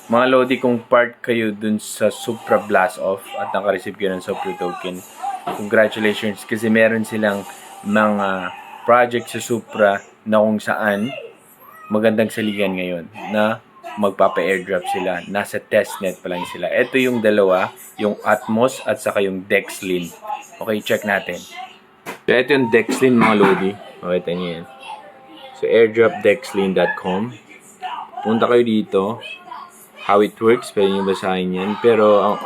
Mga Lodi, kung part kayo dun sa Supra Blast Off at naka-receive kayo ng Supra token, congratulations kasi meron silang mga project sa Supra na kung saan magandang saligan ngayon na magpapa-airdrop sila. Nasa testnet pa lang sila. Ito yung dalawa, yung Atmos at saka yung Dexlin. Okay, check natin. So, ito yung Dexlin mga Lodi. Okay, tanyo yan. So, airdropdexlin.com. Punta kayo dito. How it works, pwede nyo basahin yan. Pero,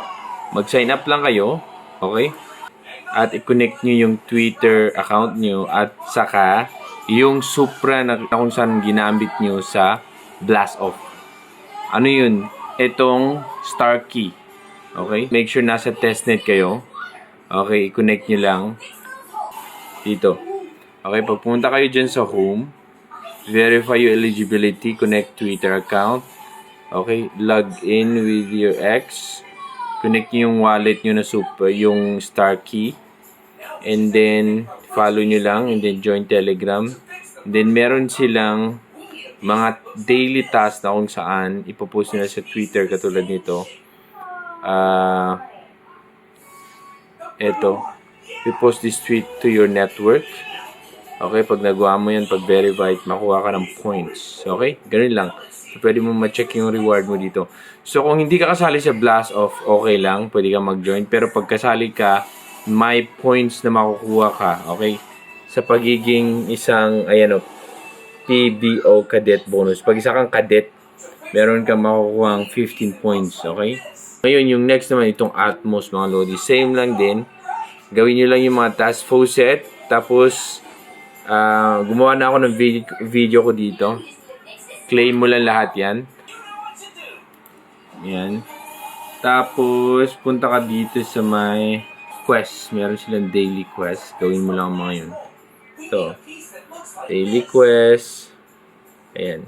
mag-sign up lang kayo. Okay? At i-connect nyo yung Twitter account nyo at saka yung Supra na kung saan ginamit nyo sa Blast Off. Ano yun? Itong star key. Okay? Make sure nasa testnet kayo. Okay, i-connect nyo lang dito. Okay, pagpunta kayo dyan sa home, verify your eligibility, connect Twitter account. Okay, log in with your ex. Connect nyo yung wallet nyo na Supra, yung star key. And then, follow nyo lang. And then, join Telegram. And then, meron silang mga daily tasks na kung saan ipopost nila sa Twitter katulad nito. Ito. I-post this tweet to your network. Okay, pag nagawa mo yan, pag verified, makuha ka ng points. Okay, ganun lang. So, pwede mo ma-check yung reward mo dito. So, kung hindi ka kasali sa Blast Off, okay lang. Pwede ka mag-join. Pero pag kasali ka, may points na makukuha ka. Okay? Sa pagiging isang, ayan o, PBO cadet bonus. Pag isa kang cadet, meron kang makukuha 15 points. Okay? Ngayon, yung next naman, itong Atmos, mga Lodi. Same lang din. Gawin nyo lang yung mga task faucet. Tapos, gumawa na ako ng video ko dito. Claim mo lang lahat yan. Yan. Tapos, punta ka dito sa may quest. Meron silang daily quest. Gawin mo lang mga yun. Ito. Daily quest. Ayan.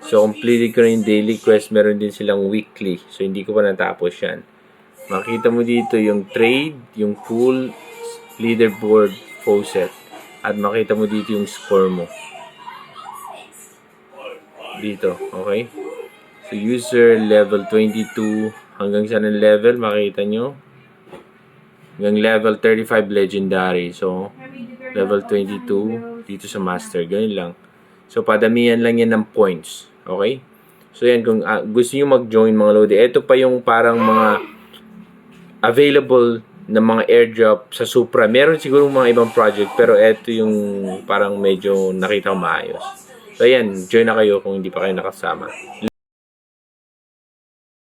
So, completed ko na yung daily quest. Meron din silang weekly. So, hindi ko pa natapos yan. Makita mo dito yung trade, yung pool, leaderboard, faucet. At makita mo dito yung score mo. Dito, okay? So, user level 22 hanggang saan ang level, makita nyo. Hanggang level 35 legendary. So, level 22 dito sa master. Ganyan lang. So, padamihan lang yan ng points. Okay? So, yan. Kung gusto nyo mag-join mga Lodi, ito pa yung parang mga available na mga airdrop sa Supra. Meron siguro mga ibang project, pero ito yung parang medyo nakita ko maayos. So, ayan, join na kayo kung hindi pa kayo nakasama.